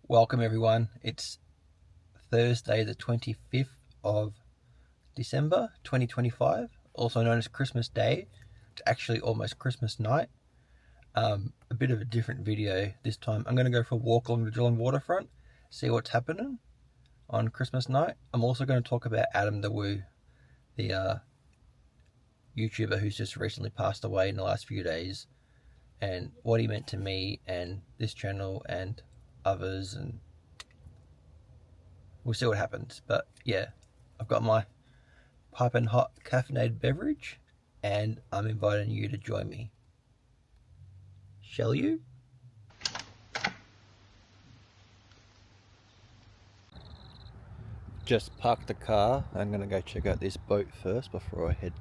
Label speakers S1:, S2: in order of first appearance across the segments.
S1: Welcome everyone. It's Thursday the 25th of December 2025, also known as Christmas Day. It's actually almost Christmas night. A bit of a different video this time. I'm going to go for a walk along the Geelong waterfront, see what's happening on Christmas night. I'm also going to talk about Adam the Woo, the YouTuber who's just recently passed away in the last few days, and what he meant to me and this channel and others, and we'll see what happens. But yeah, I've got my piping hot caffeinated beverage and I'm inviting you to join me. Shall you? Just parked the car. I'm gonna go check out this boat first before I head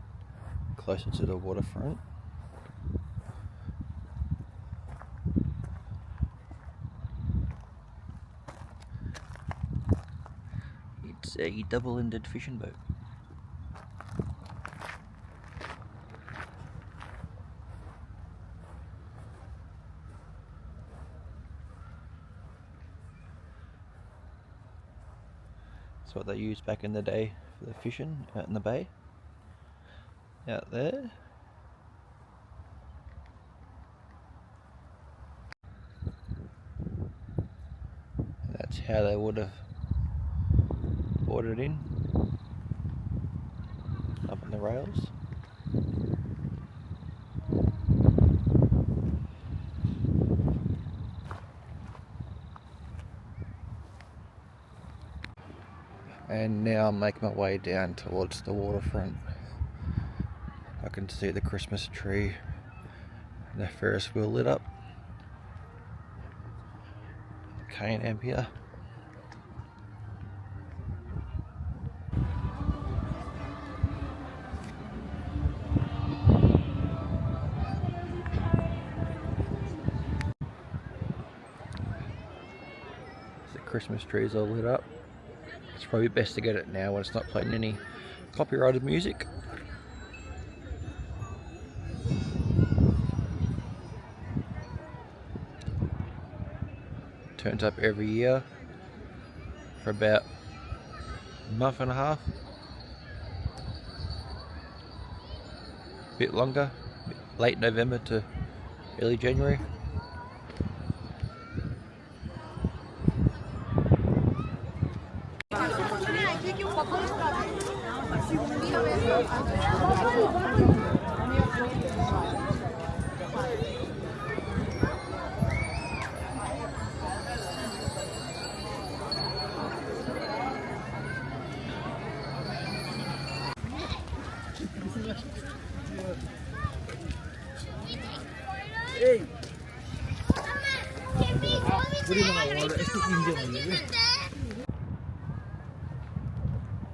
S1: closer to the waterfront. It's a double-ended fishing boat. That's what they used back in the day for the fishing out in the bay. Out there. And that's how they would have brought it in, up on the rails. And now I'm making my way down towards the waterfront. I can see the Christmas tree and the Ferris wheel lit up. Cane Ampere. The Christmas tree is all lit up. It's probably best to get it now when it's not playing any copyrighted music. Turns up every year for about a month and a half. A bit longer, late November to early January.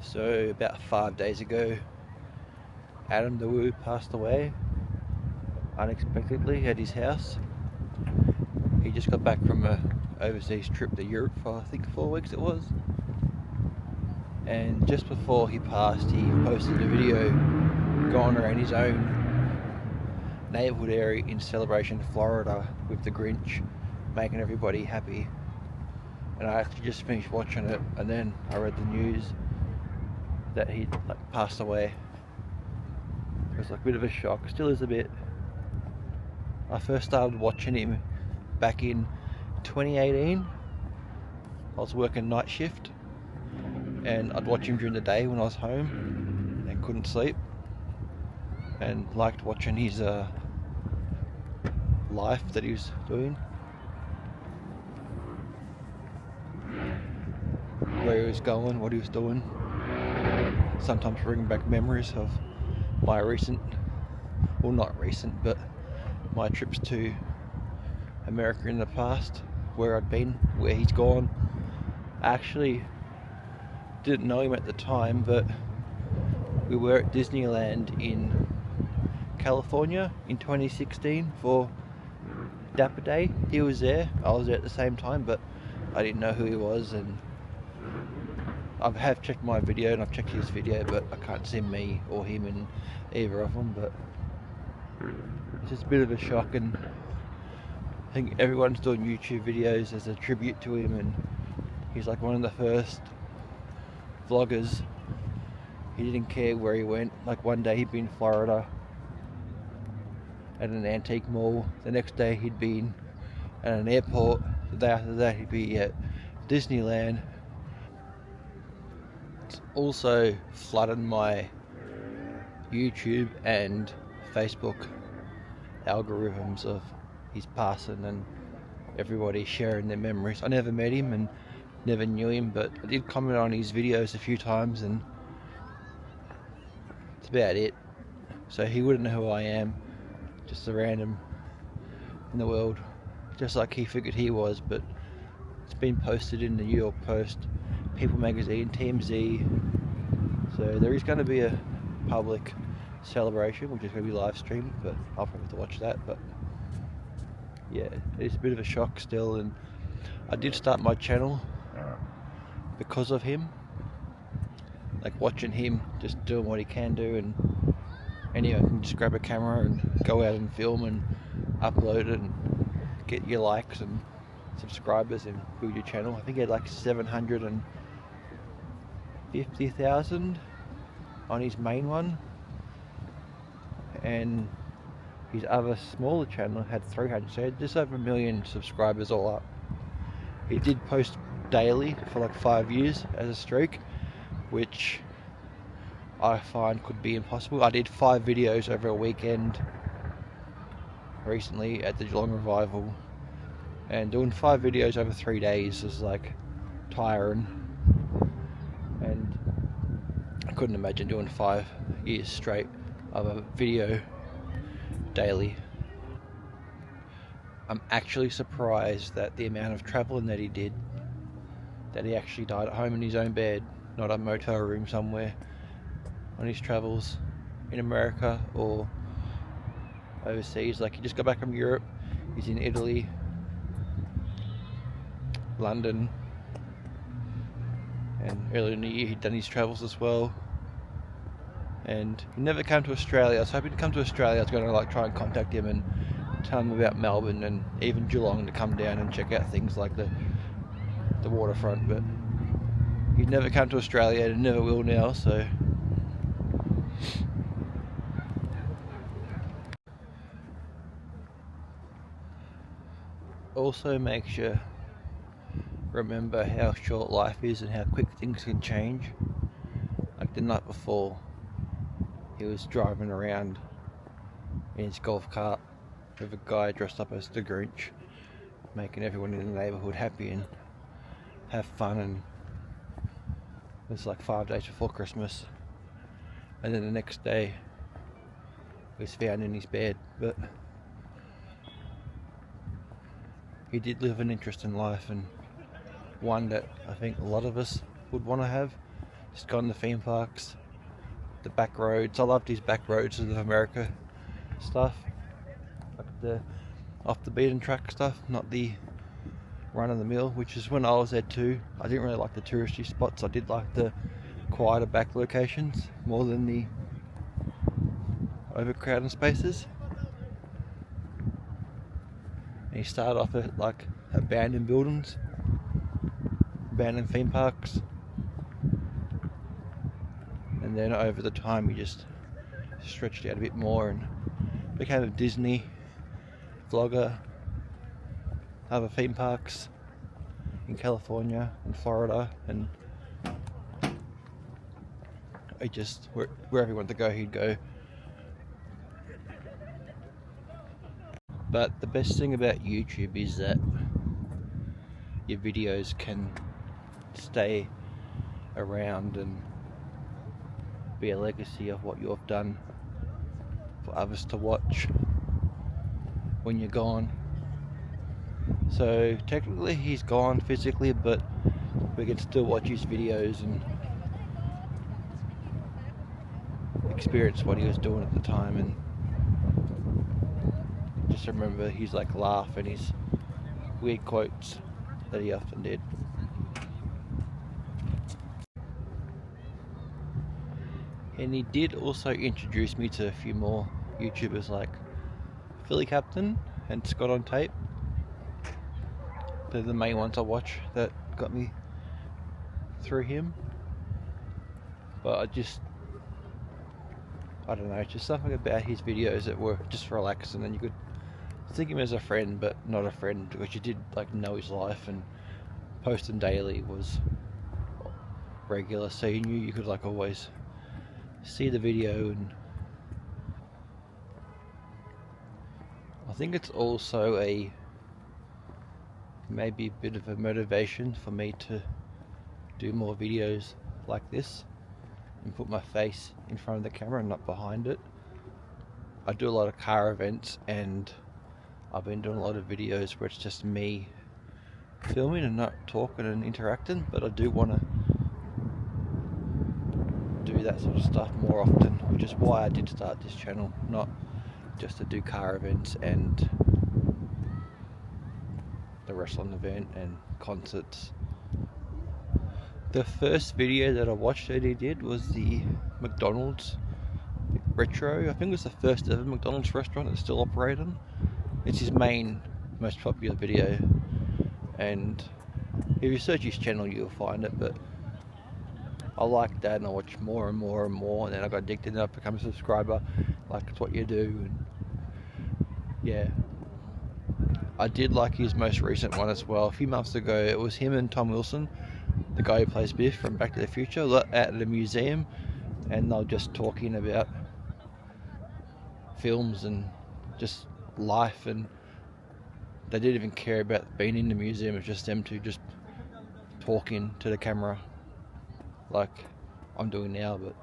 S1: So about 5 days ago, Adam the Woo passed away unexpectedly at his house. He just got back from a overseas trip to Europe for I think 4 weeks it was. And just before he passed, he posted a video going around his own neighborhood area in Celebration, Florida with the Grinch, making everybody happy. And I actually just finished watching it, and then I read the news that he passed away. It was like a bit of a shock, still is a bit. I first started watching him back in 2018. I was working night shift, and I'd watch him during the day when I was home and couldn't sleep, and liked watching his life that he was doing, where he was going, what he was doing. Sometimes bringing back memories of my recent, well not recent, but my trips to America in the past, where I'd been, where he's gone. I actually didn't know him at the time, but we were at Disneyland in California in 2016 for Dapper Day. He was there, I was there at the same time, but I didn't know who he was. And I have checked my video and I've checked his video, but I can't see me or him in either of them. But it's just a bit of a shock, and I think everyone's doing YouTube videos as a tribute to him, and he's like one of the first vloggers. He didn't care where he went. Like one day he'd be in Florida at an antique mall, the next day he'd be at an airport, the day after that he'd be at Disneyland. It's also flooded my YouTube and Facebook algorithms of his passing and everybody sharing their memories. I never met him and never knew him, but I did comment on his videos a few times, and that's about it. So he wouldn't know who I am, just a random in the world, just like he figured he was. But it's been posted in the New York Post, People Magazine, TMZ. So there is going to be a public celebration, which is going to be live streamed, but I'll probably have to watch that. But yeah, it's a bit of a shock still, and I did start my channel because of him, like watching him just doing what he can do, and anyone can just grab a camera and go out and film and upload it and get your likes and subscribers and build your channel. I think he had like 750,000 on his main one, and his other smaller channel had 300, so he had just over 1 million subscribers all up. He did post daily for like 5 years as a streak, which I find could be impossible. I did 5 videos over a weekend recently at the Geelong Revival, and doing 5 videos over 3 days is like tiring, and I couldn't imagine doing 5 years straight of a video daily. I'm actually surprised that the amount of travelling that he did, that he actually died at home in his own bed, not a motel room somewhere, on his travels in America or overseas. Like, he just got back from Europe, he's in Italy, London, and earlier in the year he'd done his travels as well. And he never came to Australia. I was hoping to come to Australia. I was going to like try and contact him and tell him about Melbourne and even Geelong to come down and check out things like the waterfront, but he never came to Australia and never will now. So also makes you remember how short life is and how quick things can change. Like the night before, he was driving around in his golf cart with a guy dressed up as the Grinch, making everyone in the neighbourhood happy and have fun, and it was like 5 days before Christmas, and then the next day he was found in his bed. But he did live an interesting life, and one that I think a lot of us would want to have. Just gone to theme parks, the back roads. I loved his back roads of America stuff, like the off the beaten track stuff, not the run of the mill, which is when I was there too. I didn't really like the touristy spots. I did like the quieter back locations more than the overcrowded spaces. And he started off at like abandoned buildings, abandoned theme parks, and then over the time he just stretched out a bit more and became a Disney vlogger, other theme parks in California and Florida, and he just wherever he wanted to go he'd go. But the best thing about YouTube is that your videos can stay around and be a legacy of what you've done for others to watch when you're gone. So technically he's gone physically, but we can still watch his videos and experience what he was doing at the time, and just remember his like laugh and his weird quotes that he often did. And he did also introduce me to a few more YouTubers like Philly Captain and Scott on Tape. They're the main ones I watch that got me through him. But I don't know, just something about his videos that were just relaxing, and you could think him as a friend, but not a friend, because you did like know his life, and posting daily was regular, so you knew you could like always see the video. And I think it's also maybe a bit of a motivation for me to do more videos like this and put my face in front of the camera and not behind it. I do a lot of car events, and I've been doing a lot of videos where it's just me filming and not talking and interacting, but I do want to do that sort of stuff more often, which is why I did start this channel, not just to do car events and the wrestling event and concerts. The first video that I watched that he did was the McDonald's retro. I think it was the first ever McDonald's restaurant that's still operating. It's his most popular video, and if you search his channel you'll find it. But I like that, and I watch more and more and more, and then I got addicted and I've become a subscriber, like it's what you do. And yeah, I did like his most recent one as well. A few months ago, it was him and Tom Wilson, the guy who plays Biff from Back to the Future, at the museum, and they were just talking about films and just life, and they didn't even care about being in the museum. It was just them two just talking to the camera like I'm doing now. But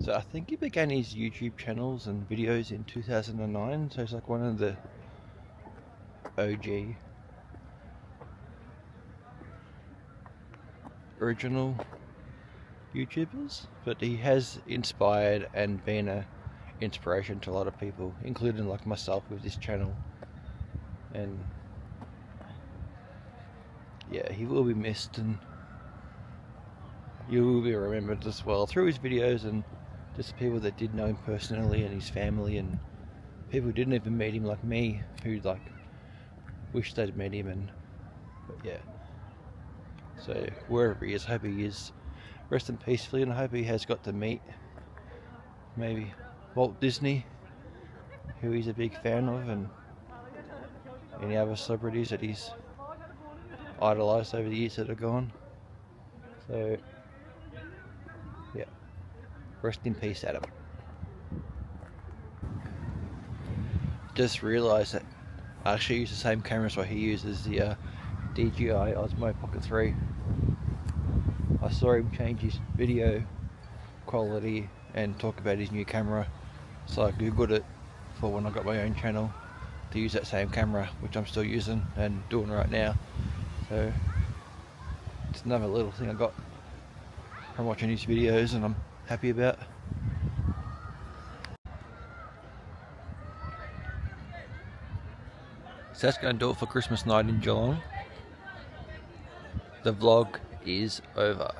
S1: so I think he began his YouTube channels and videos in 2009, so he's like one of the OG original YouTubers, but he has inspired and been a inspiration to a lot of people, including like myself with this channel. And yeah, he will be missed, and you will be remembered as well through his videos, and just people that did know him personally, and his family, and people who didn't even meet him like me, who like wished they'd met him. And but yeah, so wherever he is, I hope he is resting peacefully, and I hope he has got to meet maybe Walt Disney, who he's a big fan of, and any other celebrities that he's idolised over the years that are gone. So yeah, rest in peace, Adam. Just realised that I actually use the same camera as what he uses, the DJI Osmo Pocket 3. I saw him change his video quality and talk about his new camera, so I googled it for when I got my own channel to use that same camera, which I'm still using and doing right now. So it's another little thing I got from watching his videos, and I'm happy about. So that's going to do it for Christmas night in Geelong. The vlog is over.